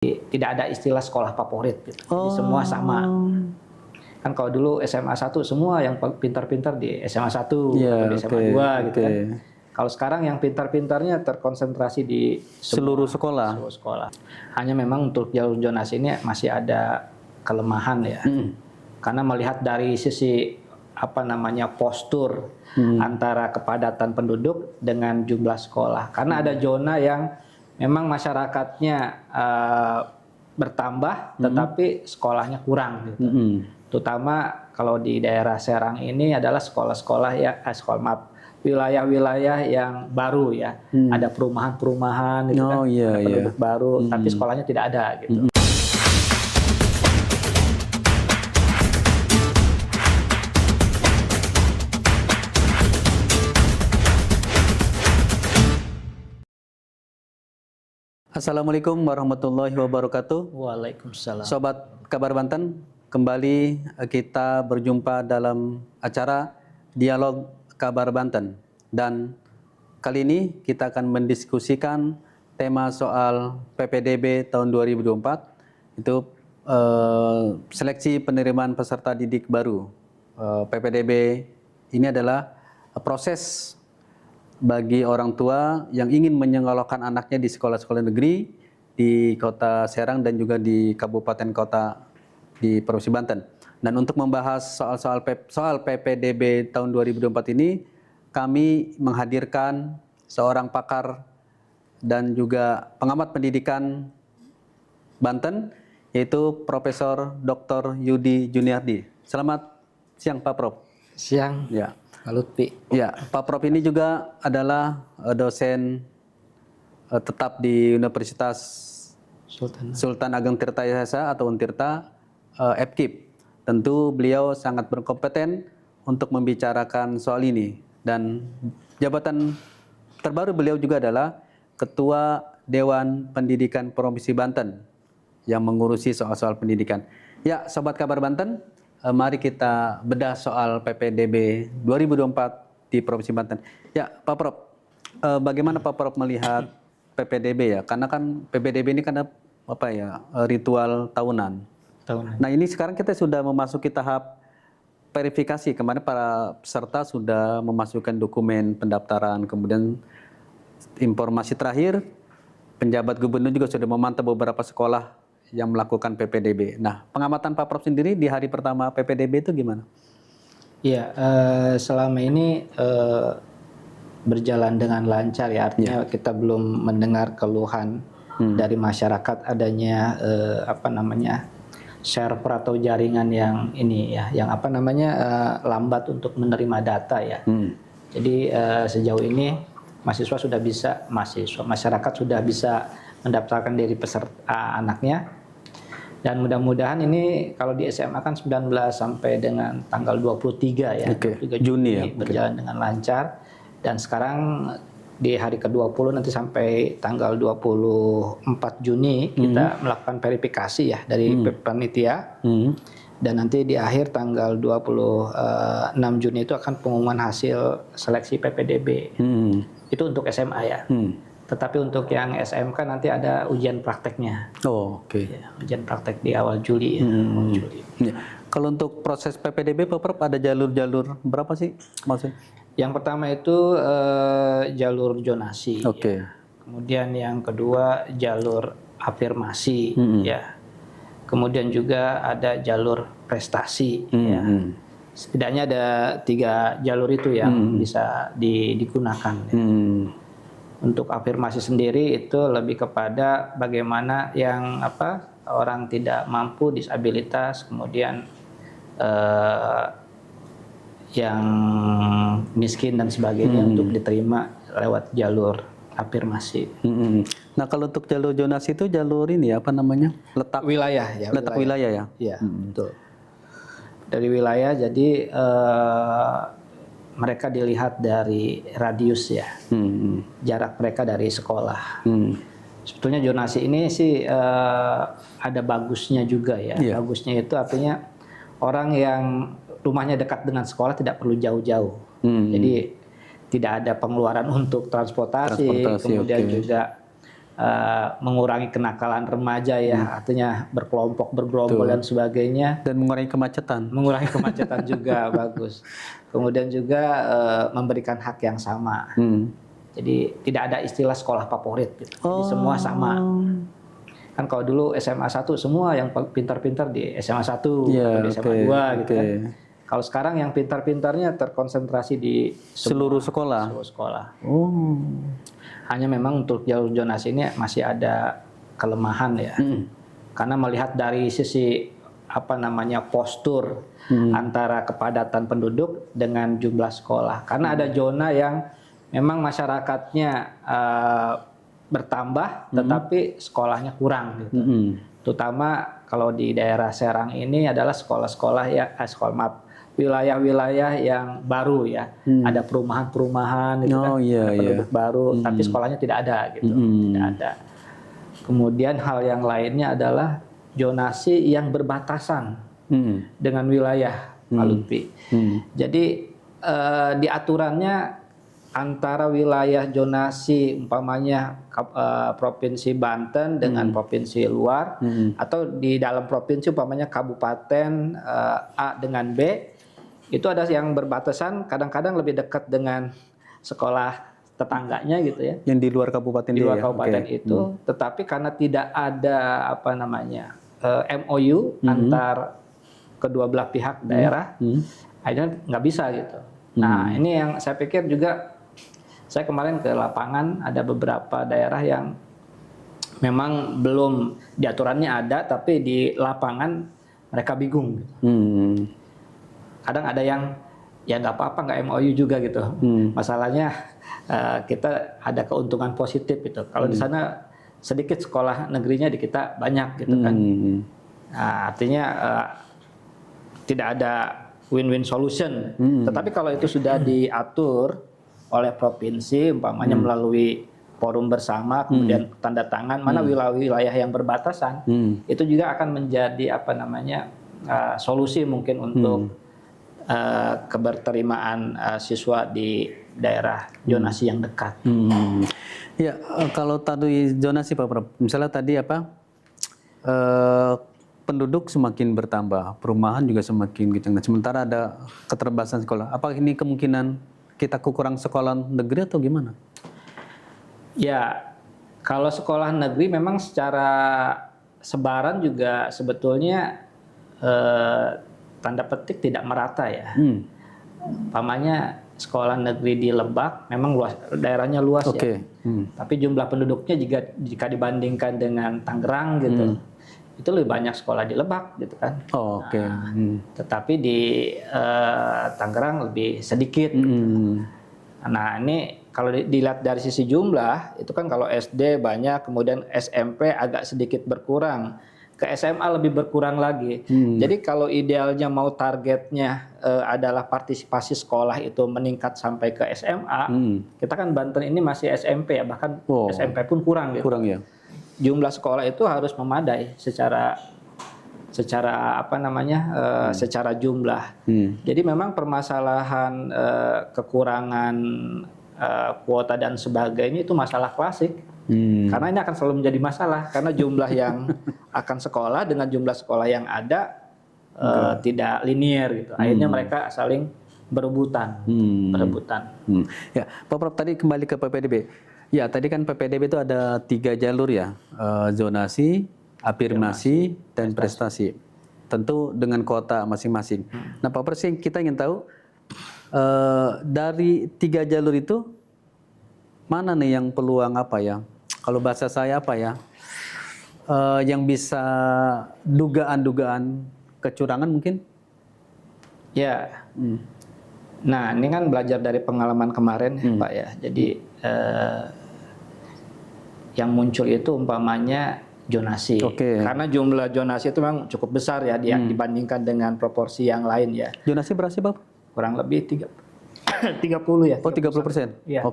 Tidak ada istilah sekolah favorit gitu. Jadi semua sama. Kan kalau dulu SMA 1 semua yang pintar-pintar di SMA 1 atau di SMA 2 gitu kan. Kalau sekarang yang pintar-pintarnya terkonsentrasi di seluruh sekolah. Seluruh sekolah. Hanya memang untuk jalur zonasi ini masih ada kelemahan ya. Karena melihat dari sisi postur antara kepadatan penduduk dengan jumlah sekolah. Karena ada zona yang memang masyarakatnya bertambah, tetapi sekolahnya kurang gitu. Terutama kalau di daerah Serang ini adalah sekolah-sekolah ya, wilayah-wilayah yang baru ya. Ada perumahan-perumahan gitu kan, ada penduduk baru, tapi sekolahnya tidak ada gitu. Assalamualaikum warahmatullahi wabarakatuh. Waalaikumsalam. Sobat Kabar Banten, kembali kita berjumpa dalam acara Dialog Kabar Banten. Dan kali ini kita akan mendiskusikan tema soal PPDB tahun 2024. Itu seleksi penerimaan peserta didik baru. PPDB ini adalah proses bagi orang tua yang ingin menyekolahkan anaknya di sekolah-sekolah negeri di Kota Serang dan juga di kabupaten kota di Provinsi Banten. Dan untuk membahas soal PPDB tahun 2024 ini, kami menghadirkan seorang pakar dan juga pengamat pendidikan Banten, yaitu Profesor Dr. Yudi Juniardi. Selamat siang Pak Prof. Siang. Ya. Pak Lutfi. Ya, Pak Prof ini juga adalah dosen tetap di Universitas Sultan Ageng Tirta Yasa atau Untirta FKIP. Tentu beliau sangat berkompeten untuk membicarakan soal ini. Dan jabatan terbaru beliau juga adalah Ketua Dewan Pendidikan Provinsi Banten yang mengurusi soal-soal pendidikan. Ya, Sobat Kabar Banten, mari kita bedah soal PPDB 2024 di Provinsi Banten. Ya, Pak Prof, bagaimana Pak Prof melihat PPDB ya? Karena kan PPDB ini kan ritual tahunan. Nah, ini sekarang kita sudah memasuki tahap verifikasi. Kemarin para peserta sudah memasukkan dokumen pendaftaran, kemudian informasi terakhir penjabat gubernur juga sudah memantau beberapa sekolah yang melakukan PPDB. Nah, pengamatan Pak Prof sendiri di hari pertama PPDB itu gimana? Iya, selama ini berjalan dengan lancar ya. Artinya kita belum mendengar keluhan dari masyarakat adanya server atau jaringan yang ini ya, yang lambat untuk menerima data ya. Jadi sejauh ini masyarakat sudah bisa mendaftarkan diri peserta anaknya. Dan mudah-mudahan ini kalau di SMA kan 19 sampai dengan tanggal 23 ya. 23 Juni ya. Berjalan dengan lancar. Dan sekarang di hari ke-20 nanti sampai tanggal 24 Juni kita melakukan verifikasi ya dari panitia. Dan nanti di akhir tanggal 26 Juni itu akan pengumuman hasil seleksi PPDB. Itu untuk SMA ya. Tetapi untuk yang SMK nanti ada ujian prakteknya. Oh, oke. Ya, ujian praktek di awal Juli ya. Juli. Ya. Kalau untuk proses PPDB, Pak Prof, ada jalur-jalur berapa sih maksudnya? Yang pertama itu jalur zonasi. Oke. Ya. Kemudian yang kedua jalur afirmasi. Ya. Kemudian juga ada jalur prestasi. Ya. Setidaknya ada 3 jalur itu yang bisa digunakan. Ya. Untuk afirmasi sendiri itu lebih kepada bagaimana yang orang tidak mampu, disabilitas, kemudian yang miskin dan sebagainya untuk diterima lewat jalur afirmasi. Nah, kalau untuk jalur zonasi itu jalur ini letak wilayah ya. Letak wilayah ya. Iya, betul. Dari wilayah jadi mereka dilihat dari radius ya, jarak mereka dari sekolah. Sebetulnya zonasi ini sih ada bagusnya juga ya. Bagusnya itu artinya orang yang rumahnya dekat dengan sekolah tidak perlu jauh-jauh. Jadi tidak ada pengeluaran untuk transportasi kemudian juga mengurangi kenakalan remaja ya, artinya berkelompok, bergerombol dan sebagainya. Dan mengurangi kemacetan. Mengurangi kemacetan juga bagus. Kemudian juga memberikan hak yang sama. Jadi tidak ada istilah sekolah favorit gitu. Jadi semua sama. Kan kalau dulu SMA 1 semua yang pintar-pintar di SMA 1 atau di SMA 2 gitu kan. Kalau sekarang yang pintar-pintarnya terkonsentrasi di seluruh sekolah. Seluruh sekolah. Hanya memang untuk jalur zonasi ini masih ada kelemahan ya. Karena melihat dari sisi postur antara kepadatan penduduk dengan jumlah sekolah. Karena ada zona yang memang masyarakatnya bertambah tetapi sekolahnya kurang gitu. Terutama kalau di daerah Serang ini adalah sekolah-sekolah ya wilayah-wilayah yang baru ya. Ada perumahan-perumahan gitu kan. Ada penduduk baru tapi sekolahnya tidak ada gitu. Tidak ada. Kemudian hal yang lainnya adalah zonasi yang berbatasan dengan wilayah Pak Lutfi. Jadi di aturannya antara wilayah zonasi umpamanya Provinsi Banten dengan provinsi luar atau di dalam provinsi umpamanya Kabupaten A dengan B itu ada yang berbatasan kadang-kadang lebih dekat dengan sekolah tetangganya gitu ya. Yang di luar kabupaten di luar kabupaten itu, tetapi karena tidak ada MOU antar kedua belah pihak daerah, akhirnya nggak bisa gitu. Nah ini yang saya pikir juga, saya kemarin ke lapangan ada beberapa daerah yang memang belum di aturannya ada, tapi di lapangan mereka bingung. Gitu. Kadang ada yang ya nggak apa-apa nggak MOU juga gitu. Masalahnya kita ada keuntungan positif gitu. Kalau di sana sedikit sekolah negerinya, di kita banyak gitu kan. Nah, artinya tidak ada win-win solution. Tetapi kalau itu sudah diatur oleh provinsi, umpamanya melalui forum bersama, kemudian tanda tangan, mana wilayah-wilayah yang berbatasan, itu juga akan menjadi solusi mungkin untuk keberterimaan siswa di daerah zonasi yang dekat. Ya, kalau tadi zonasi Pak Prof, misalnya tadi penduduk semakin bertambah, perumahan juga semakin kencang. Sementara ada keterbatasan sekolah. Apa ini kemungkinan kita kurang sekolah negeri atau gimana? Ya, kalau sekolah negeri memang secara sebaran juga sebetulnya tanda petik tidak merata ya. Umpamanya sekolah negeri di Lebak memang luas, daerahnya luas ya. Tapi jumlah penduduknya jika dibandingkan dengan Tangerang gitu, itu lebih banyak sekolah di Lebak gitu kan. Tetapi di Tangerang lebih sedikit. Gitu. Nah ini kalau dilihat dari sisi jumlah itu kan kalau SD banyak, kemudian SMP agak sedikit berkurang. Ke SMA lebih berkurang lagi. Jadi kalau idealnya mau targetnya adalah partisipasi sekolah itu meningkat sampai ke SMA, kita kan Banten ini masih SMP ya, bahkan SMP pun kurang gitu. Kurang ya. Jumlah sekolah itu harus memadai secara secara jumlah. Jadi memang permasalahan kekurangan kuota dan sebagainya itu masalah klasik. Karena ini akan selalu menjadi masalah karena jumlah yang akan sekolah dengan jumlah sekolah yang ada tidak linear gitu. Akhirnya mereka saling berebutan. Ya, Pak Prof, tadi kembali ke PPDB. Ya, tadi kan PPDB itu ada 3 jalur ya, zonasi, afirmasi, dan prestasi. Tentu dengan kuota masing-masing. Nah, Pak Prof, kita ingin tahu dari 3 jalur itu mana nih yang peluang kalau bahasa saya yang bisa dugaan-dugaan kecurangan mungkin? Ya. Nah, ini kan belajar dari pengalaman kemarin Pak ya. Jadi yang muncul itu umpamanya zonasi. Karena jumlah zonasi itu memang cukup besar ya dibandingkan dengan proporsi yang lain ya. Zonasi berapa sih, Pak? Kurang lebih 30 ya. 30%? Iya.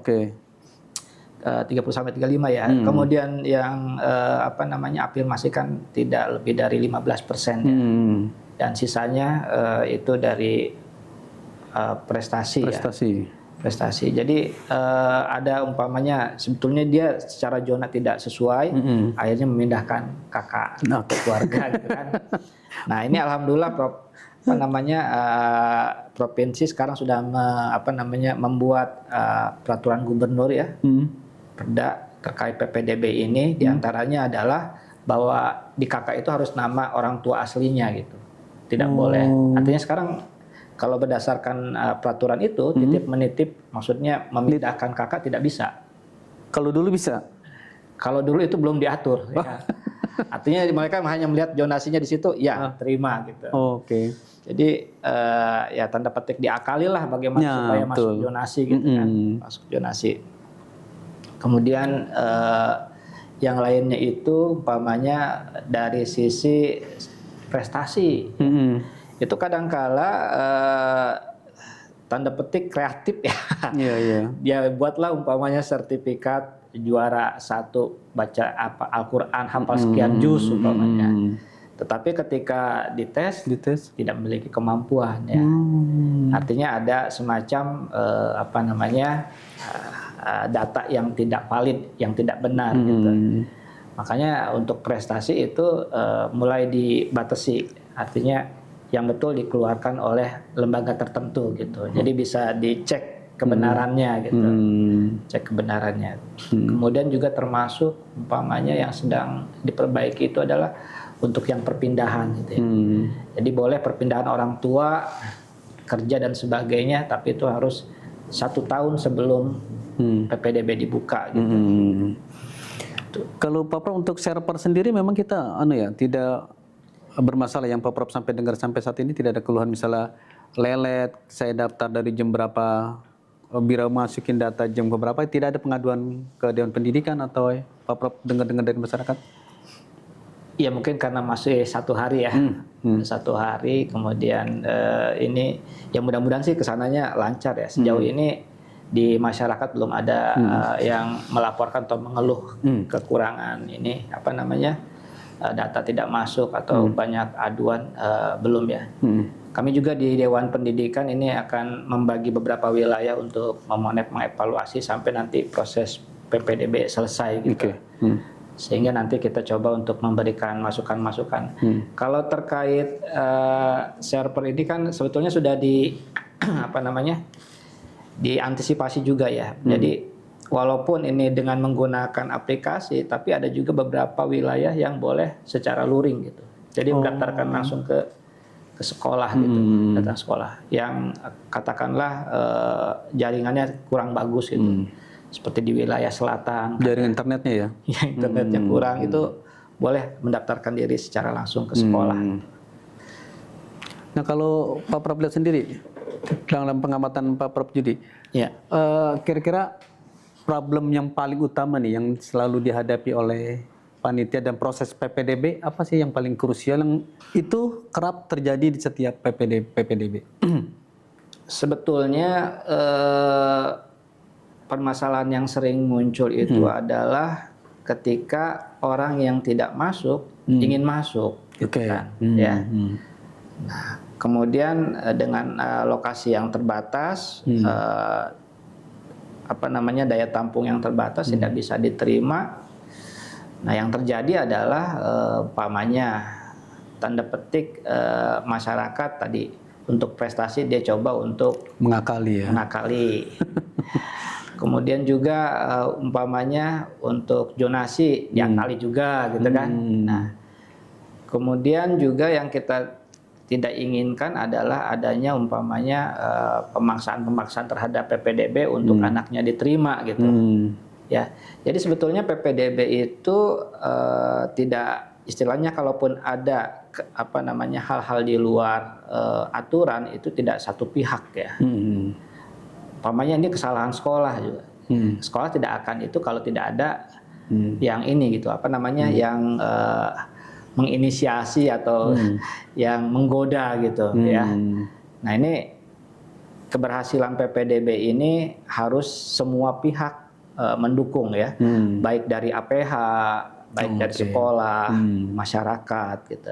30 sampai 35 ya. Kemudian yang afirmasi kan tidak lebih dari 15% ya. Dan sisanya itu dari prestasi. Ya. prestasi. Jadi ada umpamanya sebetulnya dia secara zona tidak sesuai, akhirnya memindahkan kakak ke keluarga gitu kan. Nah ini alhamdulillah provinsi sekarang sudah membuat peraturan gubernur ya, Perda terkait PPDB ini diantaranya adalah bahwa di kakak itu harus nama orang tua aslinya gitu, tidak boleh. Artinya sekarang kalau berdasarkan peraturan itu titip menitip, maksudnya memindahkan kakak tidak bisa. Kalau dulu bisa? Kalau dulu itu belum diatur. Ya. Artinya mereka hanya melihat zonasinya di situ, ya terima gitu. Oke. Jadi ya tanda petik diakali lah bagaimana supaya masuk zonasi gitu kan, masuk zonasi. Kemudian yang lainnya itu umpamanya dari sisi prestasi. Itu kadangkala tanda petik kreatif ya. Dia buatlah umpamanya sertifikat juara 1 baca Al-Qur'an hafal sekian juz umpamanya. Tetapi ketika dites tidak memiliki kemampuan ya. Artinya ada semacam data yang tidak valid, yang tidak benar gitu. Makanya untuk prestasi itu mulai dibatasi. Artinya yang betul dikeluarkan oleh lembaga tertentu gitu. Jadi bisa dicek kebenarannya gitu. Cek kebenarannya. Kemudian juga termasuk umpamanya yang sedang diperbaiki itu adalah untuk yang perpindahan gitu ya. Jadi boleh perpindahan orang tua, kerja dan sebagainya, tapi itu harus 1 tahun sebelum PPDB dibuka gitu. Kalau Pak Prof untuk server sendiri memang kita tidak bermasalah, yang Pak Prof sampai dengar sampai saat ini tidak ada keluhan misalnya lelet, saya daftar dari jam berapa, bila masukin data jam berapa, tidak ada pengaduan ke Dewan Pendidikan atau Pak Prof dengar-dengar dari masyarakat? Ya mungkin karena masih 1 hari ya, 1 hari kemudian ini ya mudah-mudahan sih kesananya lancar ya. Sejauh ini di masyarakat belum ada yang melaporkan atau mengeluh kekurangan ini data tidak masuk atau banyak aduan, belum ya. Kami juga di Dewan Pendidikan ini akan membagi beberapa wilayah untuk mengevaluasi sampai nanti proses PPDB selesai gitu. Sehingga nanti kita coba untuk memberikan masukan-masukan. Kalau terkait server ini kan sebetulnya sudah diantisipasi juga ya. Jadi walaupun ini dengan menggunakan aplikasi, tapi ada juga beberapa wilayah yang boleh secara luring gitu. Jadi mendaftarkan langsung ke sekolah gitu, datang sekolah. Yang katakanlah jaringannya kurang bagus gitu. Seperti di wilayah selatan. Jaringan internetnya ya? Ya internetnya kurang, itu boleh mendaftarkan diri secara langsung ke sekolah. Nah kalau Pak Prof lihat sendiri, dalam pengamatan Pak Prof Judi, kira-kira problem yang paling utama nih yang selalu dihadapi oleh panitia dan proses PPDB, apa sih yang paling krusial yang itu kerap terjadi di setiap PPDB? Sebetulnya permasalahan yang sering muncul itu adalah ketika orang yang tidak masuk ingin masuk, kan? Ya. Nah, kemudian dengan lokasi yang terbatas, daya tampung yang terbatas tidak bisa diterima. Nah, yang terjadi adalah tanda petik masyarakat tadi untuk prestasi dia coba untuk mengakali. Kemudian juga untuk zonasi diakali juga gitu kan. Nah, kemudian juga yang kita tidak inginkan adalah adanya pemaksaan terhadap PPDB untuk anaknya diterima gitu. Ya, jadi sebetulnya PPDB itu tidak, istilahnya kalaupun ada hal-hal di luar aturan itu tidak satu pihak ya. Umpamanya ini kesalahan sekolah juga. Sekolah tidak akan itu kalau tidak ada yang ini gitu, yang menginisiasi atau yang menggoda gitu ya. Nah, ini keberhasilan PPDB ini harus semua pihak mendukung ya, baik dari APH, baik dari sekolah, masyarakat gitu.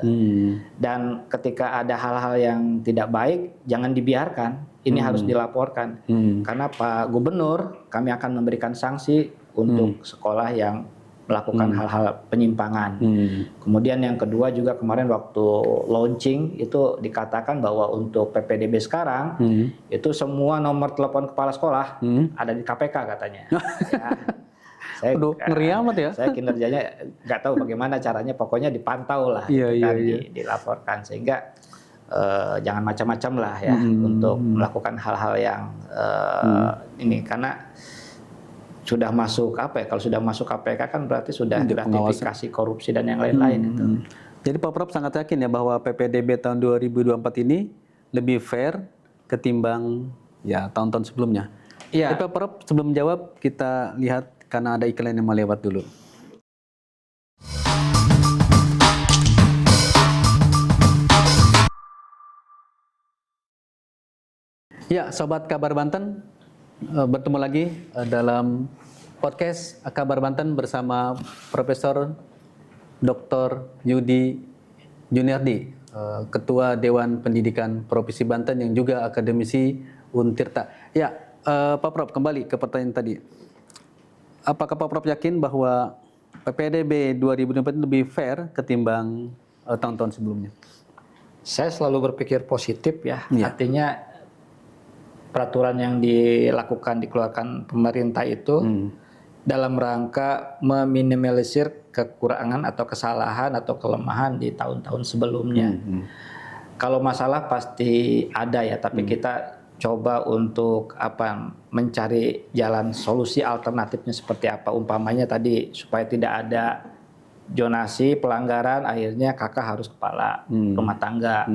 Dan ketika ada hal-hal yang tidak baik jangan dibiarkan ini harus dilaporkan. Karena Pak Gubernur, kami akan memberikan sanksi untuk sekolah yang melakukan hal-hal penyimpangan. Kemudian yang kedua juga kemarin waktu launching itu dikatakan bahwa untuk PPDB sekarang itu semua nomor telepon kepala sekolah ada di KPK katanya. Ya, saya ngeri amat ya. Saya kinerjanya nggak tahu bagaimana caranya, pokoknya dipantau lah, dilaporkan sehingga jangan macam-macam lah ya untuk melakukan hal-hal yang ini, karena sudah masuk apa ya, kalau sudah masuk KPK kan berarti sudah gratifikasi korupsi dan yang lain-lain itu. Jadi Pak Prof sangat yakin ya bahwa PPDB tahun 2024 ini lebih fair ketimbang ya tahun-tahun sebelumnya. Iya. Pak Prof sebelum menjawab kita lihat karena ada iklan yang mau lewat dulu. Ya, Sobat Kabar Banten, bertemu lagi dalam podcast Kabar Banten bersama Profesor Dr. Yudi Juniardi, Ketua Dewan Pendidikan Provinsi Banten yang juga akademisi Untirta. Ya, Pak Prof, kembali ke pertanyaan tadi. Apakah Pak Prof yakin bahwa PPDB 2024 lebih fair ketimbang tahun-tahun sebelumnya? Saya selalu berpikir positif ya. Artinya peraturan yang dikeluarkan pemerintah itu dalam rangka meminimalisir kekurangan atau kesalahan atau kelemahan di tahun-tahun sebelumnya. Kalau masalah pasti ada ya, tapi kita coba untuk mencari jalan solusi alternatifnya seperti apa. Umpamanya tadi supaya tidak ada zonasi pelanggaran, akhirnya kakak harus kepala rumah tangga.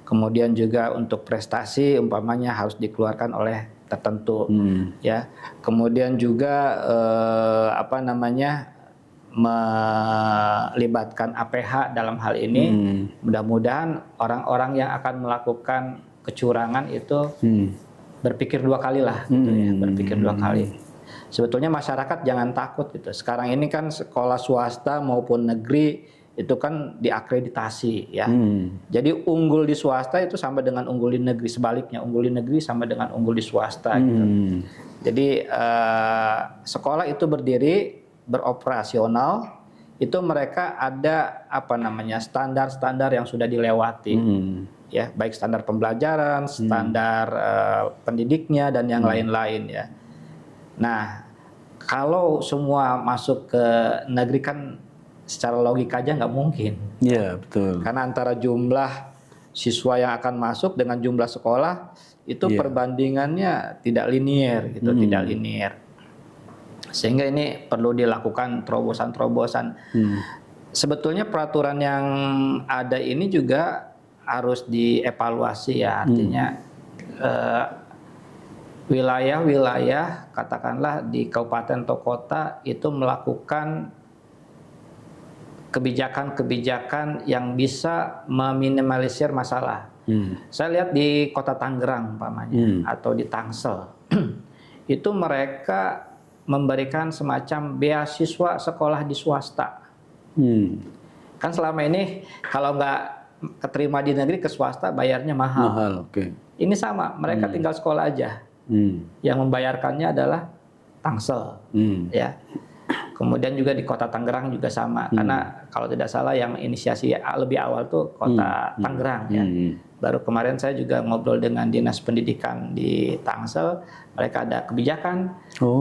Kemudian juga untuk prestasi umpamanya harus dikeluarkan oleh tertentu, ya. Kemudian juga melibatkan APH dalam hal ini. Mudah-mudahan orang-orang yang akan melakukan kecurangan itu berpikir dua kali lah, gitu ya, berpikir dua kali. Sebetulnya masyarakat jangan takut gitu. Sekarang ini kan sekolah swasta maupun negeri itu kan diakreditasi ya. Jadi unggul di swasta itu sama dengan unggul di negeri, sebaliknya unggul di negeri sama dengan unggul di swasta gitu. Jadi sekolah itu berdiri beroperasional itu mereka ada standar-standar yang sudah dilewati. Ya, baik standar pembelajaran, standar pendidiknya dan yang lain-lain ya. Nah, kalau semua masuk ke negeri kan secara logika aja nggak mungkin. Iya, betul. Karena antara jumlah siswa yang akan masuk dengan jumlah sekolah itu perbandingannya tidak linier gitu, tidak linier. Sehingga ini perlu dilakukan terobosan-terobosan. Sebetulnya peraturan yang ada ini juga harus dievaluasi ya, artinya wilayah-wilayah katakanlah di kabupaten atau kota itu melakukan kebijakan-kebijakan yang bisa meminimalisir masalah. Saya lihat di kota Tangerang umpamanya atau di Tangsel itu mereka memberikan semacam beasiswa sekolah di swasta. Kan selama ini kalau nggak keterima di negeri ke swasta bayarnya mahal. Ini sama, mereka tinggal sekolah aja. Yang membayarkannya adalah Tangsel, ya. Kemudian juga di kota Tangerang juga sama, karena kalau tidak salah yang inisiasi lebih awal tuh kota Tangerang ya. Baru kemarin saya juga ngobrol dengan dinas pendidikan di Tangsel, mereka ada kebijakan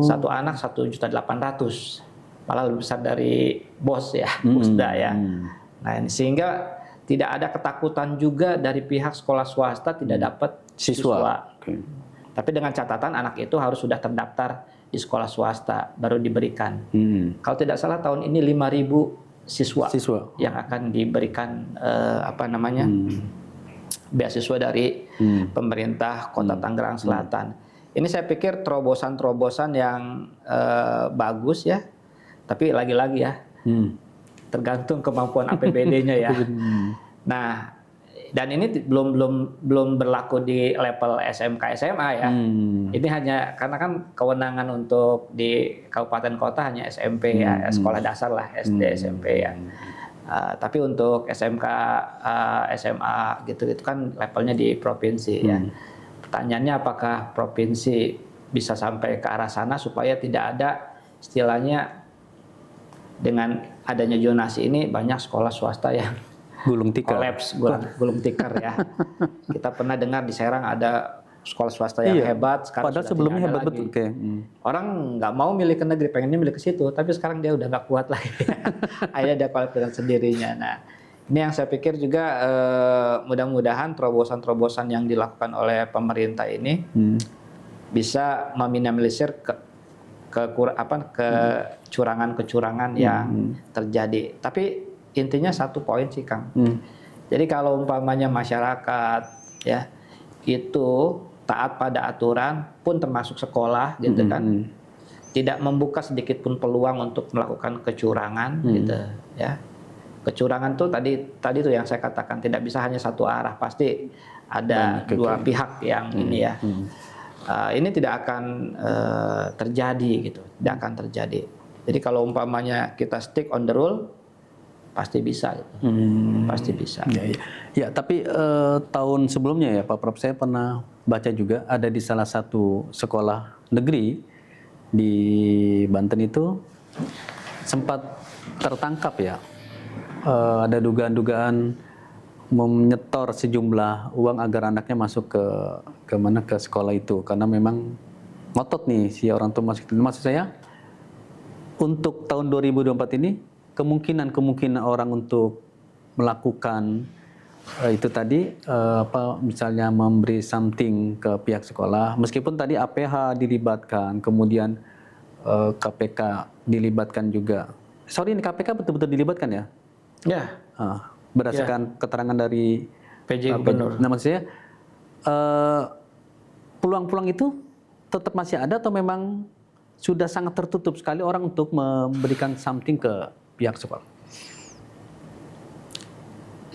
satu anak 1.800.000, malah lebih besar dari BOS ya, Busda ya. Nah ini sehingga tidak ada ketakutan juga dari pihak sekolah swasta tidak dapat siswa. Tapi dengan catatan anak itu harus sudah terdaftar di sekolah swasta baru diberikan. Kalau tidak salah tahun ini 5.000 siswa yang akan diberikan beasiswa dari pemerintah Kota Tangerang Selatan. Ini saya pikir terobosan-terobosan yang bagus ya. Tapi lagi-lagi ya tergantung kemampuan APBD-nya ya. Nah, dan ini belum berlaku di level SMK SMA ya. Ini hanya karena kan kewenangan untuk di kabupaten kota hanya SMP ya, sekolah dasar lah, SD SMP ya. Tapi untuk SMK SMA gitu itu kan levelnya di provinsi ya. Pertanyaannya apakah provinsi bisa sampai ke arah sana supaya tidak ada istilahnya dengan adanya zonasi ini banyak sekolah swasta yang gulung tikar. Kolaps, gulung tikar ya. Kita pernah dengar di Serang ada sekolah swasta yang hebat, sekarang padahal sudah sebelumnya tidak ada hebat lagi. betul. Okay. Orang nggak mau milih ke negeri, pengennya milih ke situ, tapi sekarang dia udah nggak kuat lagi. Akhirnya dia kolaps dengan sendirinya. Nah, ini yang saya pikir juga mudah-mudahan terobosan-terobosan yang dilakukan oleh pemerintah ini bisa meminimalisir kecurangan-kecurangan yang terjadi. Tapi intinya satu poin sih, Kang. Jadi kalau umpamanya masyarakat ya itu taat pada aturan pun termasuk sekolah gitu kan, tidak membuka sedikit pun peluang untuk melakukan kecurangan gitu ya. Kecurangan tuh tadi tuh yang saya katakan tidak bisa hanya satu arah, pasti ada dua pihak yang ini ya. Ini tidak akan terjadi gitu, tidak akan terjadi. Jadi kalau umpamanya kita stick on the rule, pasti bisa, gitu. Pasti bisa. Ya, tapi tahun sebelumnya ya Pak Prof, saya pernah baca juga ada di salah satu sekolah negeri di Banten itu sempat tertangkap ya, ada dugaan-dugaan menyetor sejumlah uang agar anaknya masuk ke sekolah itu karena memang ngotot nih si orang tua masuk. Maksud saya untuk tahun 2024 ini kemungkinan orang untuk melakukan itu tadi misalnya memberi something ke pihak sekolah, meskipun tadi APH dilibatkan, kemudian KPK dilibatkan juga. Sorry, ini KPK betul-betul dilibatkan ya? Ya. Berdasarkan keterangan dari PJ Gubernur. Nah, maksudnya peluang-peluang itu tetap masih ada atau memang sudah sangat tertutup sekali orang untuk memberikan something ke pihak sekolah?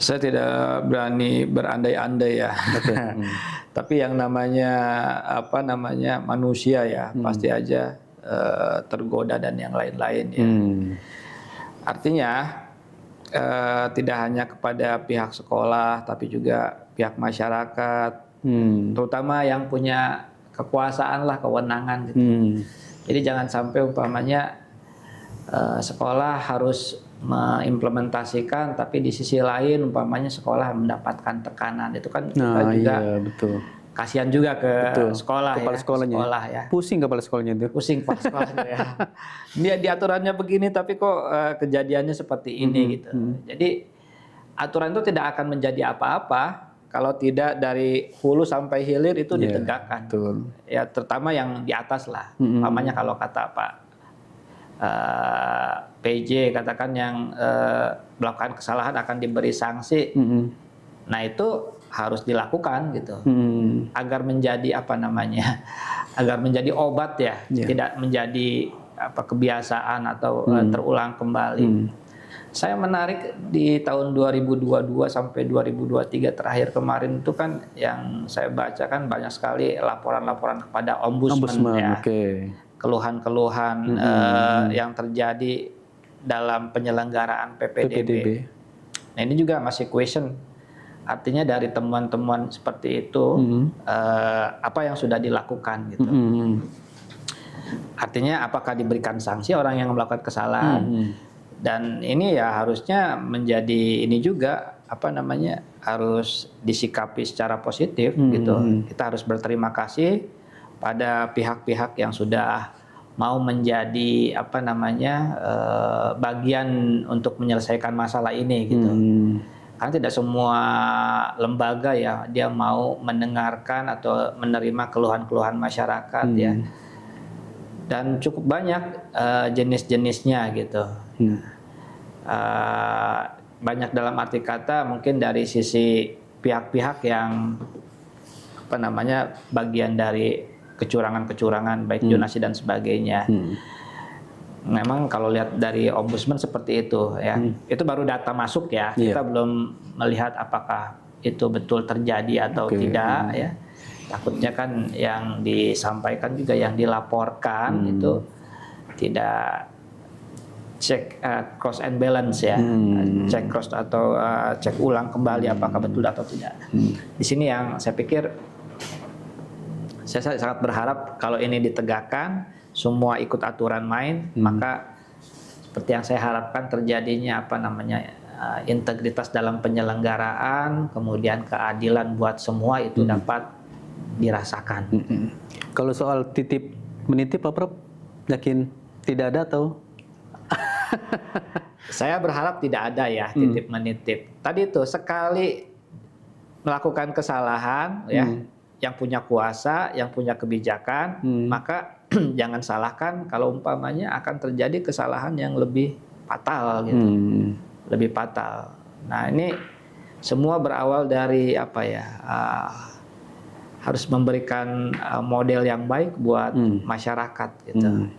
Saya tidak berani berandai-andai ya. Tapi yang namanya manusia ya pasti aja tergoda dan yang lain-lain ya. Artinya tidak hanya kepada pihak sekolah tapi juga pihak masyarakat, terutama yang punya kekuasaan lah, kewenangan gitu. Jadi jangan sampai umpamanya sekolah harus mengimplementasikan, tapi di sisi lain umpamanya sekolah mendapatkan tekanan, itu kan kita juga kasihan juga ke sekolah kepala ya, sekolahnya. Sekolah ya. Pusing kepala sekolahnya itu. Pusing kepala sekolahnya ya. Dia di aturannya begini tapi kok kejadiannya seperti ini gitu. Jadi aturan itu tidak akan menjadi apa-apa kalau tidak dari hulu sampai hilir itu ditegakkan. Betul. Ya terutama yang di atas lah. Umpamanya kalau kata Pak PJ katakan yang melakukan kesalahan akan diberi sanksi. Nah itu harus dilakukan gitu, agar menjadi agar menjadi obat ya, tidak menjadi kebiasaan atau terulang kembali. Saya menarik di tahun 2022 sampai 2023 terakhir kemarin itu kan yang saya baca kan banyak sekali laporan-laporan kepada ombudsman ya. Keluhan-keluhan yang terjadi dalam penyelenggaraan PPDB. Nah ini juga masih question, artinya dari temuan-temuan seperti itu apa yang sudah dilakukan gitu. Artinya apakah diberikan sanksi orang yang melakukan kesalahan, dan ini ya harusnya menjadi ini juga harus disikapi secara positif gitu. Kita harus berterima kasih pada pihak-pihak yang sudah mau menjadi bagian untuk menyelesaikan masalah ini gitu. Karena tidak semua lembaga ya dia mau mendengarkan atau menerima keluhan-keluhan masyarakat ya. Dan cukup banyak jenis-jenisnya gitu. Banyak dalam arti kata mungkin dari sisi pihak-pihak yang bagian dari kecurangan-kecurangan baik zonasi dan sebagainya. Memang kalau lihat dari ombudsman seperti itu ya. Itu baru data masuk ya. Kita belum melihat apakah itu betul terjadi atau tidak ya. Takutnya kan yang disampaikan juga yang dilaporkan itu tidak cek cross and balance ya. Cek cross atau cek ulang kembali apakah betul atau tidak. Di sini yang saya pikir Saya sangat berharap kalau ini ditegakkan, semua ikut aturan main, maka seperti yang saya harapkan terjadinya integritas dalam penyelenggaraan, kemudian keadilan buat semua itu dapat dirasakan. Kalau soal titip menitip Pak Prof, yakin tidak ada atau? Saya berharap tidak ada ya titip menitip. Tadi itu sekali melakukan kesalahan ya, yang punya kuasa, yang punya kebijakan, maka jangan salahkan kalau umpamanya akan terjadi kesalahan yang lebih fatal gitu. Lebih fatal. Nah, ini semua berawal dari harus memberikan model yang baik buat masyarakat gitu.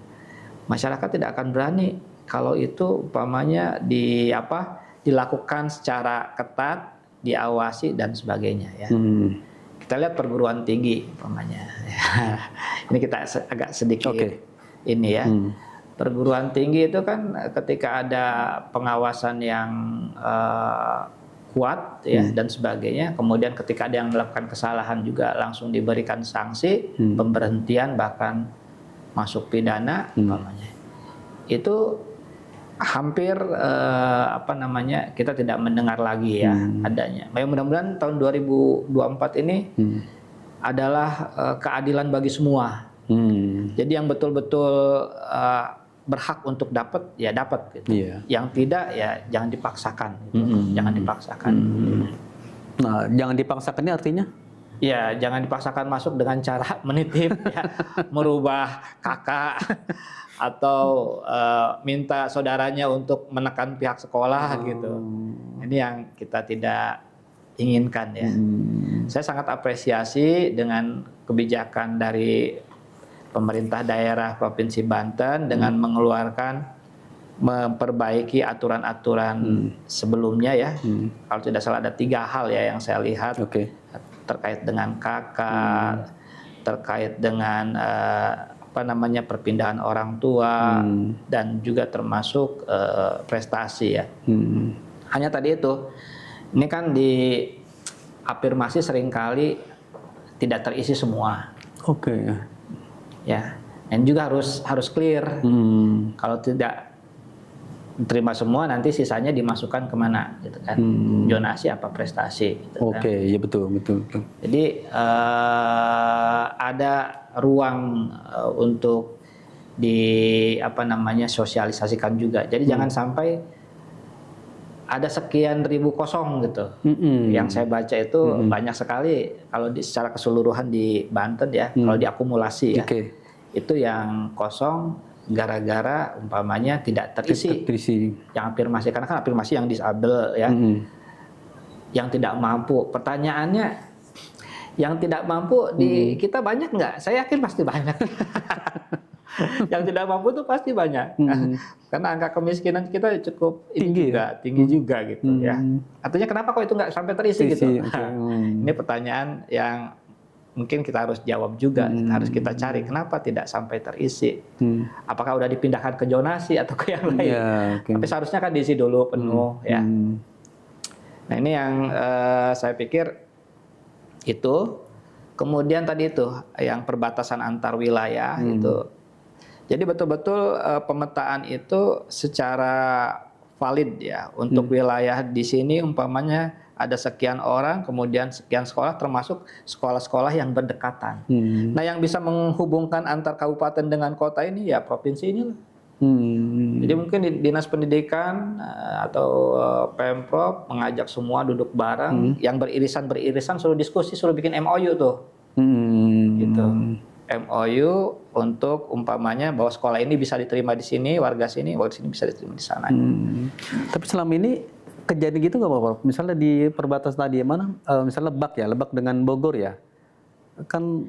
Masyarakat tidak akan berani kalau itu umpamanya dilakukan secara ketat, diawasi dan sebagainya ya. Kita lihat perguruan tinggi umpamanya. Ini kita agak sedikit ini ya. Perguruan tinggi itu kan ketika ada pengawasan yang kuat ya dan sebagainya, kemudian ketika ada yang melakukan kesalahan juga langsung diberikan sanksi, pemberhentian bahkan masuk pidana umpamanya. Itu hampir kita tidak mendengar lagi ya adanya. Mudah-mudahan tahun 2024 ini adalah keadilan bagi semua. Jadi yang betul-betul berhak untuk dapat ya dapat gitu. Yang tidak ya jangan dipaksakan gitu. Jangan dipaksakan. Nah, jangan dipaksakan ini artinya? Ya, jangan dipaksakan masuk dengan cara menitip ya, merubah kakak atau minta saudaranya untuk menekan pihak sekolah gitu. Ini yang kita tidak inginkan ya. Saya sangat apresiasi dengan kebijakan dari pemerintah daerah Provinsi Banten dengan memperbaiki aturan-aturan sebelumnya ya. Kalau tidak salah ada 3 hal ya yang saya lihat terkait dengan kakak, terkait dengan perpindahan orang tua dan juga termasuk prestasi ya. Hanya tadi itu, ini kan di afirmasi seringkali tidak terisi semua. Ya, dan juga harus clear. Kalau tidak diterima semua, nanti sisanya dimasukkan kemana, gitu kan? Zonasi apa prestasi? Gitu kan? Ya betul. Jadi ada ruang untuk sosialisasikan juga. Jadi jangan sampai ada sekian ribu kosong gitu. Yang saya baca itu banyak sekali kalau secara keseluruhan di Banten ya, kalau diakumulasi ya. Itu yang kosong gara-gara umpamanya tidak terisi. Yang afirmasi, karena kan afirmasi yang disabel ya. Yang tidak mampu. Pertanyaannya, yang tidak mampu di kita banyak nggak? Saya yakin pasti banyak. Yang tidak mampu itu pasti banyak. Karena angka kemiskinan kita cukup tinggi juga gitu ya. Artinya kenapa kok itu nggak sampai terisi gitu? Ini pertanyaan yang mungkin kita harus jawab juga, harus kita cari kenapa tidak sampai terisi. Apakah udah dipindahkan ke zonasi atau ke yang lain? Tapi seharusnya kan diisi dulu penuh ya. Nah ini yang saya pikir itu. Kemudian tadi itu yang perbatasan antar wilayah itu. Jadi betul-betul pemetaan itu secara valid ya untuk wilayah di sini umpamanya ada sekian orang, kemudian sekian sekolah termasuk sekolah-sekolah yang berdekatan. Nah, yang bisa menghubungkan antar kabupaten dengan kota ini ya provinsi ini lah. Jadi mungkin Dinas Pendidikan atau Pemprov mengajak semua duduk bareng, yang beririsan suruh diskusi, suruh bikin MOU tuh. Gitu. MOU untuk umpamanya bahwa sekolah ini bisa diterima di sini, warga sini bisa diterima di sana. Tapi selama ini kejadian gitu nggak Pak? Misalnya di perbatasan tadi mana, misalnya Lebak dengan Bogor ya, kan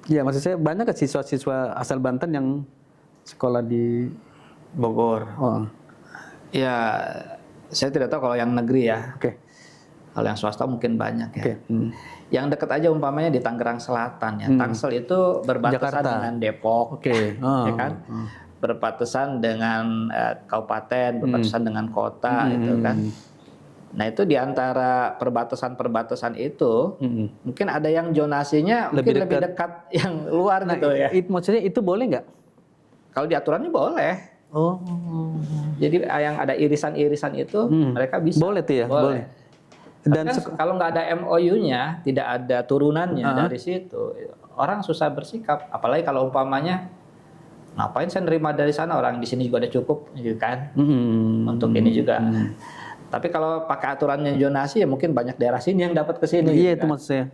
ya maksud saya banyak kan siswa-siswa asal Banten yang sekolah di Bogor. Ya, saya tidak tahu kalau yang negeri ya. Kalau yang swasta mungkin banyak ya. Yang dekat aja umpamanya di Tangerang Selatan ya. Tangsel itu berbatasan dengan Depok, ya kan? Berbatasan dengan kabupaten, berbatasan dengan kota, itu kan. Nah itu di antara perbatasan-perbatasan itu mungkin ada yang zonasinya mungkin lebih dekat yang luar gitu ya. Maksudnya itu boleh nggak? Kalau di aturannya boleh. Oh. Jadi yang ada irisan-irisan itu mereka bisa. Boleh tuh ya, boleh. Dan kan kalau nggak ada MOU-nya, tidak ada turunannya dari situ, orang susah bersikap. Apalagi kalau umpamanya ngapain saya nerima dari sana, orang di sini juga ada cukup, gitu kan? Untuk ini juga. Tapi kalau pakai aturannya zonasi ya mungkin banyak daerah sini yang dapat ke sini. Iya gitu itu kan maksudnya.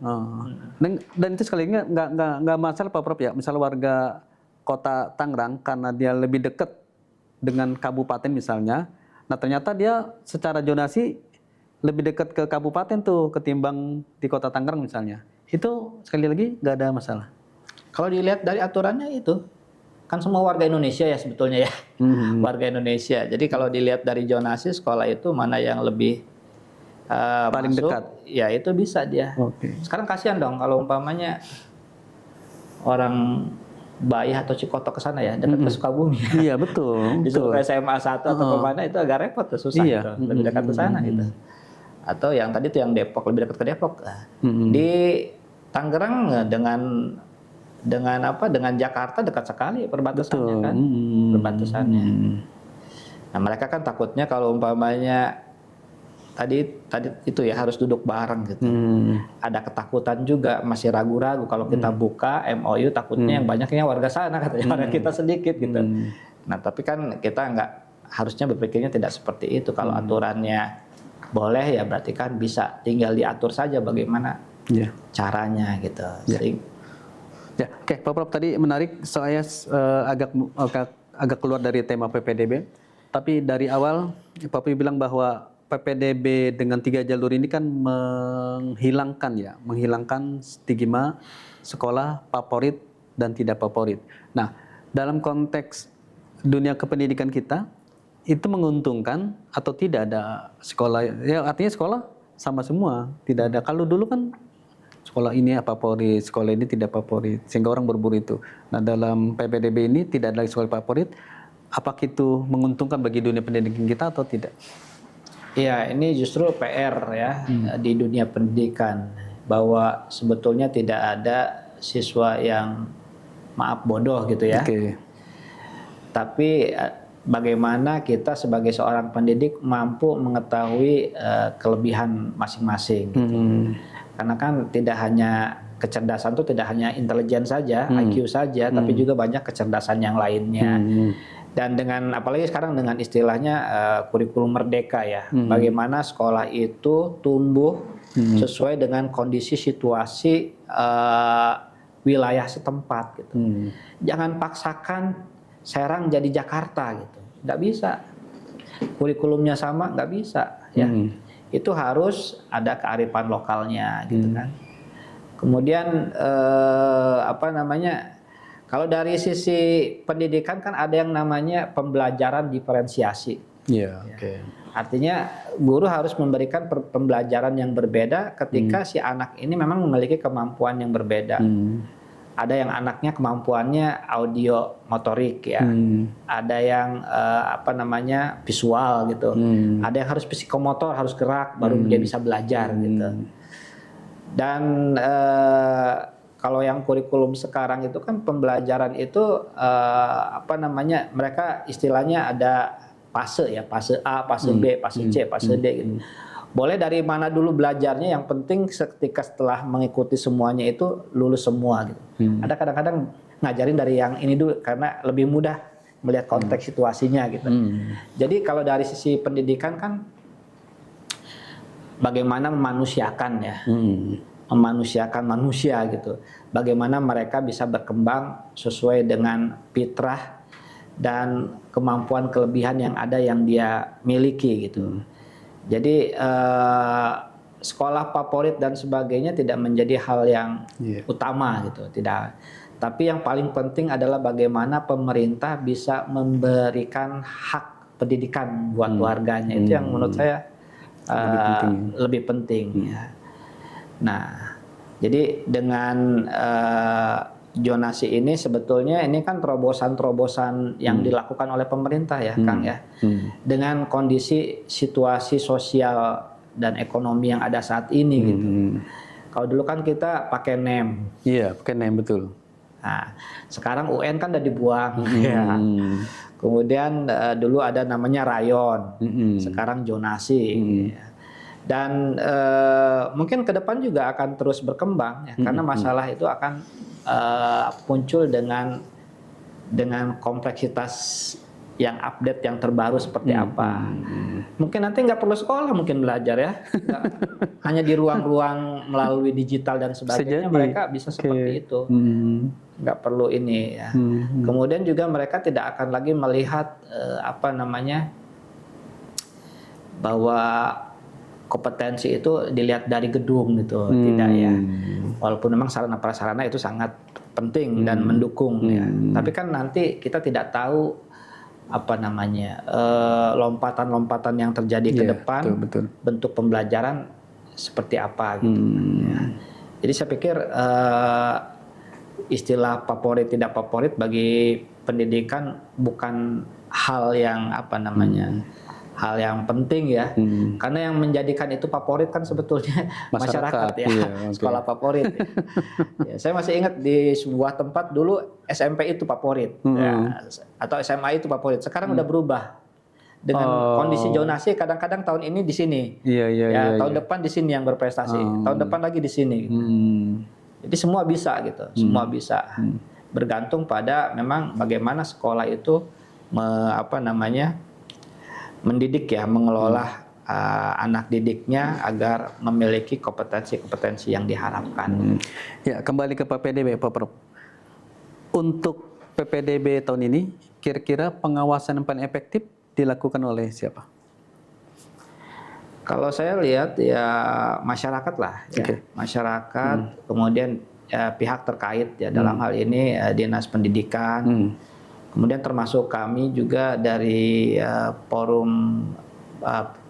Dan itu sekali nggak masalah Pak Prof ya. Misal warga kota Tangerang karena dia lebih dekat dengan kabupaten misalnya. Nah ternyata dia secara zonasi lebih dekat ke kabupaten tuh ketimbang di kota Tangerang misalnya. Itu sekali lagi nggak ada masalah. Kalau dilihat dari aturannya itu. Kan semua warga Indonesia ya sebetulnya ya, warga Indonesia. Jadi kalau dilihat dari zonasi sekolah itu mana yang lebih paling masuk, dekat, ya itu bisa dia. Sekarang kasihan dong kalau umpamanya orang Bayah atau Cikoto ke sana ya, dekat ke Sukabumi. Iya betul. Disuruh ke SMA 1 atau kemana itu agak repot tuh, susah gitu. Lebih dekat ke sana gitu. Atau yang tadi tuh yang Depok, lebih dekat ke Depok. Di Tangerang dengan Jakarta dekat sekali perbatasannya kan, perbatasannya. Nah mereka kan takutnya kalau umpamanya tadi itu ya harus duduk bareng gitu. Ada ketakutan juga, masih ragu-ragu kalau kita buka MOU, takutnya yang banyaknya warga sana katanya, warga kita sedikit gitu. Nah tapi kan kita nggak, harusnya berpikirnya tidak seperti itu. Kalau aturannya boleh ya berarti kan bisa, tinggal diatur saja bagaimana caranya gitu. Ya, oke, Pak Prof tadi menarik, saya agak keluar dari tema PPDB, tapi dari awal Pak Prof bilang bahwa PPDB dengan 3 jalur ini kan menghilangkan stigma sekolah favorit dan tidak favorit. Nah, dalam konteks dunia kependidikan kita itu menguntungkan atau tidak ada sekolah? Ya artinya sekolah sama semua, tidak ada. Kalau dulu kan sekolah ini favorit, sekolah ini tidak favorit, sehingga orang berburu itu. Nah dalam PPDB ini tidak ada sekolah favorit, apakah itu menguntungkan bagi dunia pendidikan kita atau tidak? Iya, ini justru PR ya di dunia pendidikan, bahwa sebetulnya tidak ada siswa yang maaf bodoh gitu ya. Tapi bagaimana kita sebagai seorang pendidik mampu mengetahui kelebihan masing-masing. Gitu. Karena kan tidak hanya kecerdasan itu tidak hanya intelijen saja, IQ saja, tapi juga banyak kecerdasan yang lainnya. Dan dengan apalagi sekarang dengan istilahnya kurikulum merdeka ya, bagaimana sekolah itu tumbuh sesuai dengan kondisi situasi wilayah setempat gitu. Jangan paksakan Serang jadi Jakarta gitu, nggak bisa. Kurikulumnya sama nggak bisa ya. Itu harus ada kearifan lokalnya gitu kan. Kemudian kalau dari sisi pendidikan kan ada yang namanya pembelajaran diferensiasi. Artinya guru harus memberikan pembelajaran yang berbeda ketika si anak ini memang memiliki kemampuan yang berbeda. Ada yang anaknya kemampuannya audio motorik ya, ada yang visual gitu, ada yang harus psikomotor, harus gerak baru dia bisa belajar gitu. Dan kalau yang kurikulum sekarang itu kan pembelajaran itu mereka istilahnya ada fase ya, fase A, fase B, fase C, fase D gitu. Boleh dari mana dulu belajarnya, yang penting ketika setelah mengikuti semuanya itu lulus semua gitu. Ada kadang-kadang ngajarin dari yang ini dulu karena lebih mudah melihat konteks situasinya gitu. Jadi kalau dari sisi pendidikan kan bagaimana memanusiakan ya, memanusiakan manusia gitu. Bagaimana mereka bisa berkembang sesuai dengan fitrah dan kemampuan kelebihan yang ada yang dia miliki gitu. Jadi sekolah favorit dan sebagainya tidak menjadi hal yang utama gitu, tidak. Tapi yang paling penting adalah bagaimana pemerintah bisa memberikan hak pendidikan buat warganya. Itu yang menurut saya lebih penting. Ya. Nah, jadi dengan zonasi ini sebetulnya ini kan terobosan-terobosan yang dilakukan oleh pemerintah ya, Kang ya. Dengan kondisi situasi sosial dan ekonomi yang ada saat ini gitu. Kalau dulu kan kita pakai NEM. Iya, pakai NEM betul. Nah, sekarang UN kan udah dibuang. Ya. Kemudian dulu ada namanya rayon, sekarang zonasi. Ya. Dan mungkin ke depan juga akan terus berkembang, ya, karena masalah itu akan muncul dengan kompleksitas yang update, yang terbaru seperti apa. Mungkin nanti nggak perlu sekolah mungkin belajar ya. Hanya di ruang-ruang melalui digital dan sebagainya mereka bisa seperti itu. Nggak perlu ini ya. Kemudian juga mereka tidak akan lagi melihat bahwa kompetensi itu dilihat dari gedung gitu, tidak ya. Walaupun memang sarana prasarana itu sangat penting dan mendukung ya. Tapi kan nanti kita tidak tahu lompatan-lompatan yang terjadi ke depan, betul. Bentuk pembelajaran seperti apa gitu. Ya. Jadi saya pikir istilah favorit tidak favorit bagi pendidikan bukan hal yang hal yang penting ya, karena yang menjadikan itu favorit kan sebetulnya masyarakat ya, iya, sekolah favorit. Ya, saya masih ingat di sebuah tempat dulu SMP itu favorit, ya, atau SMA itu favorit. Sekarang udah berubah dengan kondisi zonasi. Kadang-kadang tahun ini di sini, tahun depan di sini yang berprestasi, tahun depan lagi di sini. Gitu. Jadi semua bisa gitu, semua bisa. Bergantung pada memang bagaimana sekolah itu mendidik ya, mengelola anak didiknya agar memiliki kompetensi-kompetensi yang diharapkan. Ya, kembali ke PPDB, Pak Prof. Untuk PPDB tahun ini, kira-kira pengawasan yang paling efektif dilakukan oleh siapa? Kalau saya lihat ya masyarakat lah, ya. Masyarakat, kemudian pihak terkait ya dalam hal ini Dinas Pendidikan. Kemudian termasuk kami juga dari forum,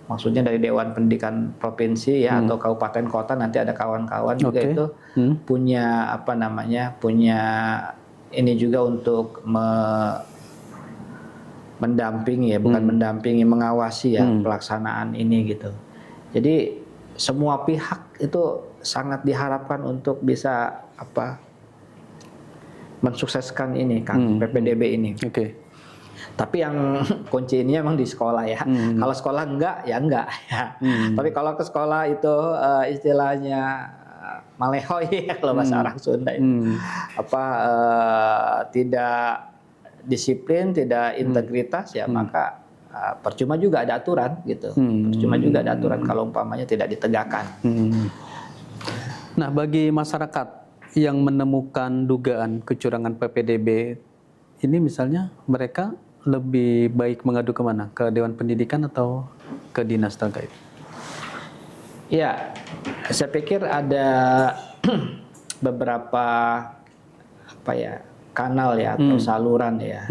maksudnya dari Dewan Pendidikan Provinsi ya atau kabupaten kota, nanti ada kawan-kawan juga itu punya punya ini juga untuk mendampingi ya, bukan mendampingi, mengawasi ya pelaksanaan ini gitu. Jadi semua pihak itu sangat diharapkan untuk bisa mensukseskan ini kan PPDB ini. Tapi yang kunci ini emang di sekolah ya. Kalau sekolah enggak ya enggak ya. Tapi kalau ke sekolah itu istilahnya malehoy ya kalau bahasa orang Sunda itu. Tidak disiplin, tidak integritas ya, maka percuma juga ada aturan gitu. Percuma juga ada aturan kalau umpamanya tidak ditegakkan. Nah, bagi masyarakat yang menemukan dugaan kecurangan PPDB ini, misalnya mereka lebih baik mengadu kemana? Ke Dewan Pendidikan atau ke dinas terkait? Ya, saya pikir ada beberapa kanal ya atau saluran ya.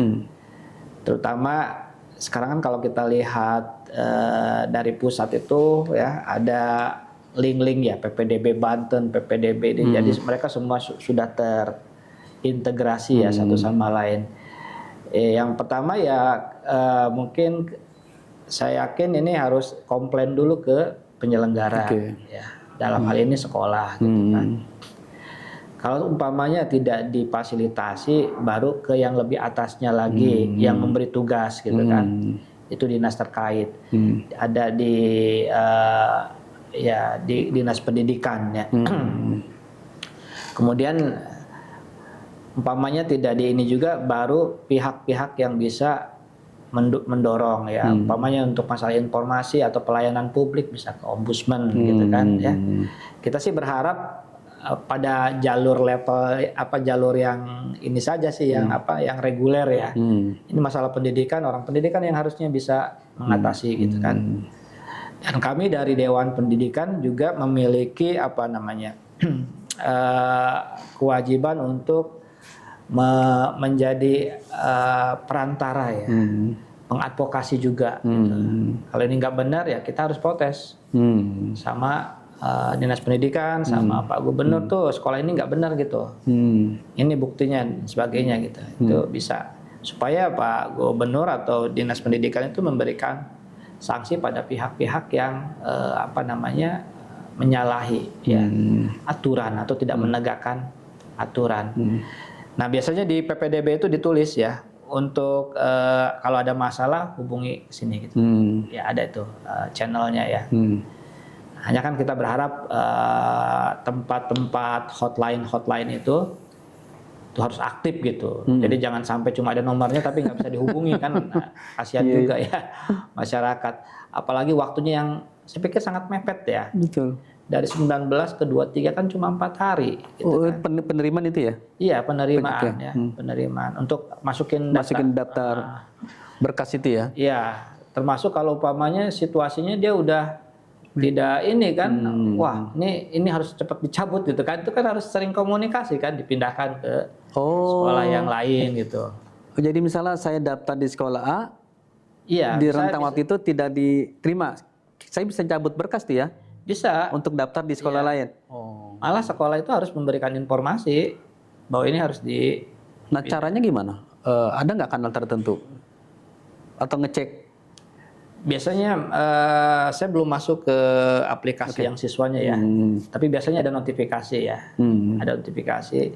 Terutama sekarang kan kalau kita lihat dari pusat itu ya ada link-link ya, PPDB Banten, PPDB ini. Jadi mereka semua sudah terintegrasi ya satu sama lain. Yang pertama ya mungkin saya yakin ini harus komplain dulu ke penyelenggara ya. Dalam hal ini sekolah gitu kan. Kalau umpamanya tidak difasilitasi, baru ke yang lebih atasnya lagi yang memberi tugas gitu kan. Itu dinas terkait. Ada di di Dinas Pendidikan ya. Kemudian umpamanya tidak di ini juga, baru pihak-pihak yang bisa mendorong ya. Umpamanya untuk masalah informasi atau pelayanan publik bisa ke ombudsman gitu kan ya. Kita sih berharap pada jalur jalur yang ini saja sih, yang yang reguler ya. Ini masalah pendidikan, orang pendidikan yang harusnya bisa mengatasi gitu kan. Dan kami dari Dewan Pendidikan juga memiliki kewajiban untuk menjadi perantara ya, mengadvokasi juga. Gitu. Kalau ini nggak benar ya kita harus protes sama Dinas Pendidikan, sama Pak Gubernur tuh sekolah ini nggak benar gitu. Ini buktinya dan sebagainya gitu. Itu bisa supaya Pak Gubernur atau Dinas Pendidikan itu memberikan sanksi pada pihak-pihak yang menyalahi ya aturan atau tidak menegakkan aturan. Nah, biasanya di PPDB itu ditulis ya, untuk kalau ada masalah hubungi sini gitu. Ya ada itu channelnya ya. Hanya kan kita berharap tempat-tempat hotline itu harus aktif gitu. Jadi jangan sampai cuma ada nomornya tapi nggak bisa dihubungi kan, kasihan juga ya masyarakat. Apalagi waktunya yang saya pikir sangat mepet ya. Betul. Dari 19 ke 23 kan cuma 4 hari. Gitu kan. Penerimaan itu ya? Iya, penerimaan ya, penerimaan untuk masukin daftar berkas itu ya? Iya, termasuk kalau umpamanya situasinya dia udah tidak ini kan, wah ini harus cepat dicabut gitu kan, itu kan harus sering komunikasi kan, dipindahkan ke sekolah yang lain gitu. Jadi misalnya saya daftar di sekolah A, iya, di rentang waktu itu tidak diterima, saya bisa cabut berkas tuh ya? Bisa. Untuk daftar di sekolah lain? Malah sekolah itu harus memberikan informasi bahwa ini harus di... Nah caranya gimana? Ada nggak kanal tertentu? Atau ngecek? Biasanya saya belum masuk ke aplikasi yang siswanya ya, tapi biasanya ada notifikasi ya, ada notifikasi.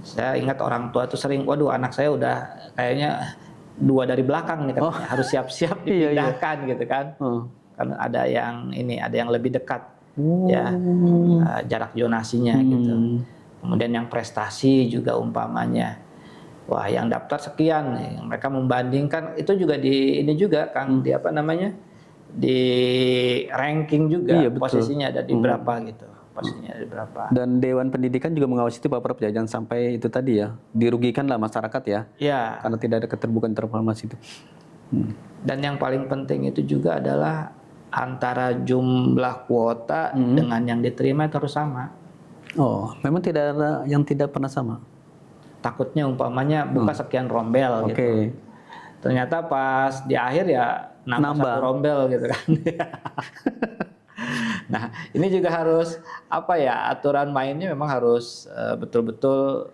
Saya ingat orang tua tuh sering, waduh anak saya udah kayaknya 2 dari belakang nih katanya, harus siap-siap dipindahkan gitu kan, karena ada yang lebih dekat ya, jarak zonasinya gitu. Kemudian yang prestasi juga umpamanya. Wah, yang daftar sekian nih, mereka membandingkan itu juga ini juga Kang, di di ranking juga, posisinya ada di berapa gitu, posisinya ada di berapa. Dan Dewan Pendidikan juga mengawasi itu Pak Prof, jangan sampai itu tadi ya, dirugikanlah masyarakat ya, karena tidak ada keterbukaan informasi itu. Dan yang paling penting itu juga adalah antara jumlah kuota dengan yang diterima itu harus sama. Oh, memang tidak ada yang tidak pernah sama? Takutnya umpamanya buka sekian rombel gitu. Ternyata pas di akhir ya nambah 1 rombel gitu kan. Nah, ini juga harus aturan mainnya memang harus betul-betul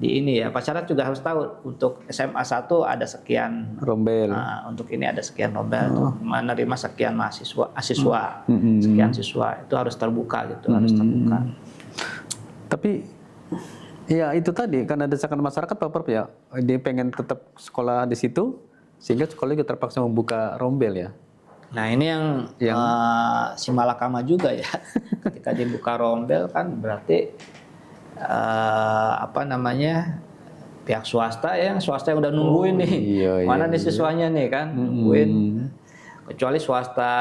di ini ya. Masyarakat juga harus tahu untuk SMA 1 ada sekian rombel. Untuk ini ada sekian rombel, untuk menerima sekian siswa, sekian siswa. Itu harus terbuka gitu, harus terbuka. Tapi ya itu tadi karena desakan masyarakat Pak Prof ya, dia pengen tetap sekolah di situ sehingga sekolah juga terpaksa membuka rombel ya. Nah ini yang si malakama juga ya, ketika dibuka rombel kan berarti pihak swasta yang udah nungguin nih, mana nih siswanya nih kan, nungguin. Kecuali swasta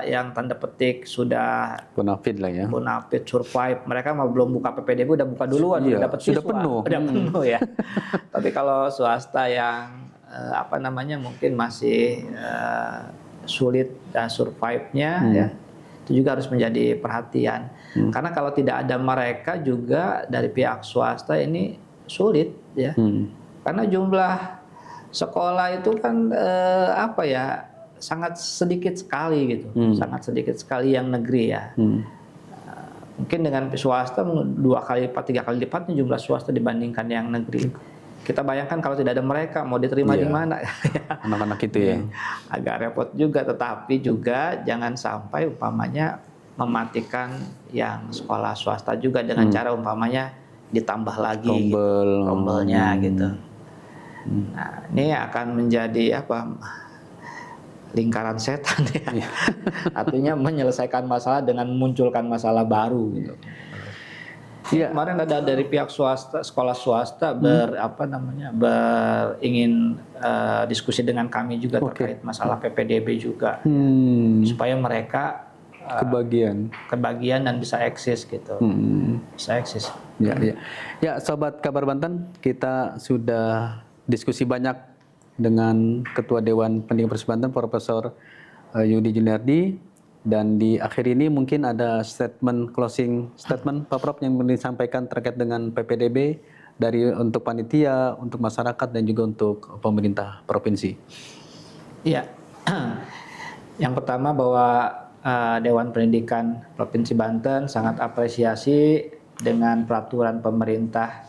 yang tanda petik sudah bonafit lah ya, bonafit survive, mereka belum buka PPDB udah buka duluan, udah dapat siswa, udah penuh ya. Tapi kalau swasta yang mungkin masih sulit dan survive-nya ya, itu juga harus menjadi perhatian. Karena kalau tidak ada mereka juga dari pihak swasta ini sulit ya, karena jumlah sekolah itu kan sangat sedikit sekali gitu, sangat sedikit sekali yang negeri ya. Mungkin dengan swasta 2 kali lipat, 3 kali lipatnya jumlah swasta dibandingkan yang negeri. Kita bayangkan kalau tidak ada mereka mau diterima di mana? Anak-anak itu ya. Agak repot juga, tetapi juga jangan sampai umpamanya mematikan yang sekolah swasta juga dengan cara umpamanya ditambah lagi rombelnya gitu. Nah, ini akan menjadi lingkaran setan ya. Artinya menyelesaikan masalah dengan memunculkan masalah baru gitu. Kemarin ada dari pihak swasta, sekolah swasta ingin diskusi dengan kami juga terkait masalah PPDB juga, supaya mereka kebagian dan bisa eksis gitu. Bisa eksis. Ya, sobat Kabar Banten, kita sudah diskusi banyak dengan Ketua Dewan Pendidikan Provinsi Banten, Profesor Yudi Juniardi, dan di akhir ini mungkin ada closing statement Pak Prof yang disampaikan terkait dengan PPDB untuk panitia, untuk masyarakat dan juga untuk pemerintah provinsi. Iya, yang pertama bahwa Dewan Pendidikan Provinsi Banten sangat apresiasi dengan peraturan pemerintah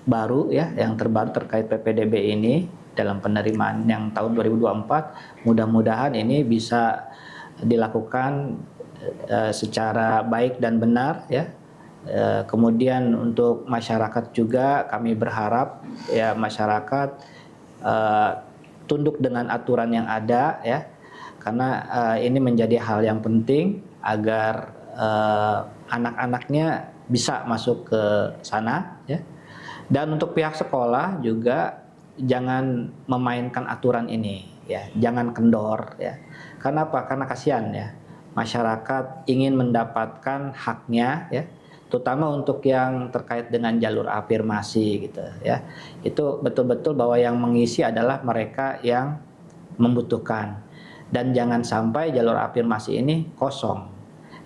baru ya, yang terbaru terkait PPDB ini. dalam penerimaan yang tahun 2024. Mudah-mudahan ini bisa dilakukan secara baik dan benar ya. Kemudian untuk masyarakat juga kami berharap ya masyarakat tunduk dengan aturan yang ada ya, karena ini menjadi hal yang penting agar anak-anaknya bisa masuk ke sana ya. Dan untuk pihak sekolah juga jangan memainkan aturan ini ya, jangan kendor ya. Karena apa? Karena kasihan ya, masyarakat ingin mendapatkan haknya ya, terutama untuk yang terkait dengan jalur afirmasi gitu ya. Itu betul-betul bahwa yang mengisi adalah mereka yang membutuhkan, dan jangan sampai jalur afirmasi ini kosong,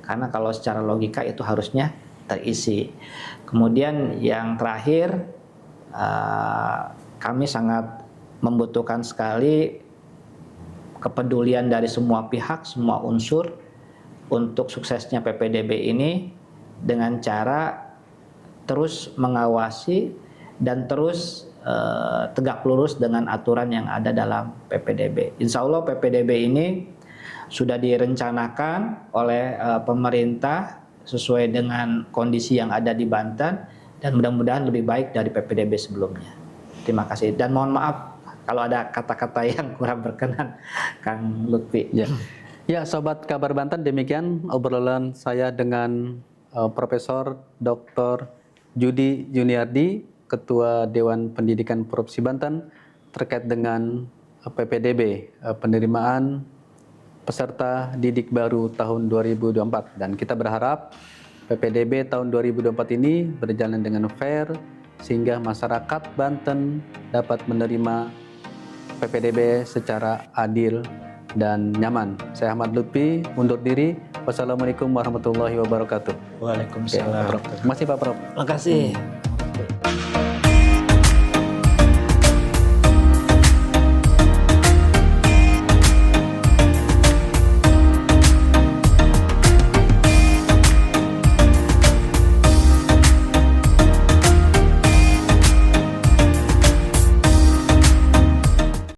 karena kalau secara logika itu harusnya terisi. Kemudian yang terakhir, kami sangat membutuhkan sekali kepedulian dari semua pihak, semua unsur untuk suksesnya PPDB ini, dengan cara terus mengawasi dan terus tegak lurus dengan aturan yang ada dalam PPDB. Insya Allah PPDB ini sudah direncanakan oleh pemerintah sesuai dengan kondisi yang ada di Banten, dan mudah-mudahan lebih baik dari PPDB sebelumnya. Terima kasih, dan mohon maaf kalau ada kata-kata yang kurang berkenan, Kang Lutfi. Ya, Sobat Kabar Banten, demikian obrolan saya dengan Profesor Dr. Judi Juniardi, Ketua Dewan Pendidikan Provinsi Banten, terkait dengan PPDB, penerimaan peserta didik baru tahun 2024. Dan kita berharap PPDB tahun 2024 ini berjalan dengan fair, sehingga masyarakat Banten dapat menerima PPDB secara adil dan nyaman. Saya Ahmad Lutfi, undur diri. Wassalamualaikum warahmatullahi wabarakatuh. Waalaikumsalam. Terima kasih Pak Prof. Terima kasih.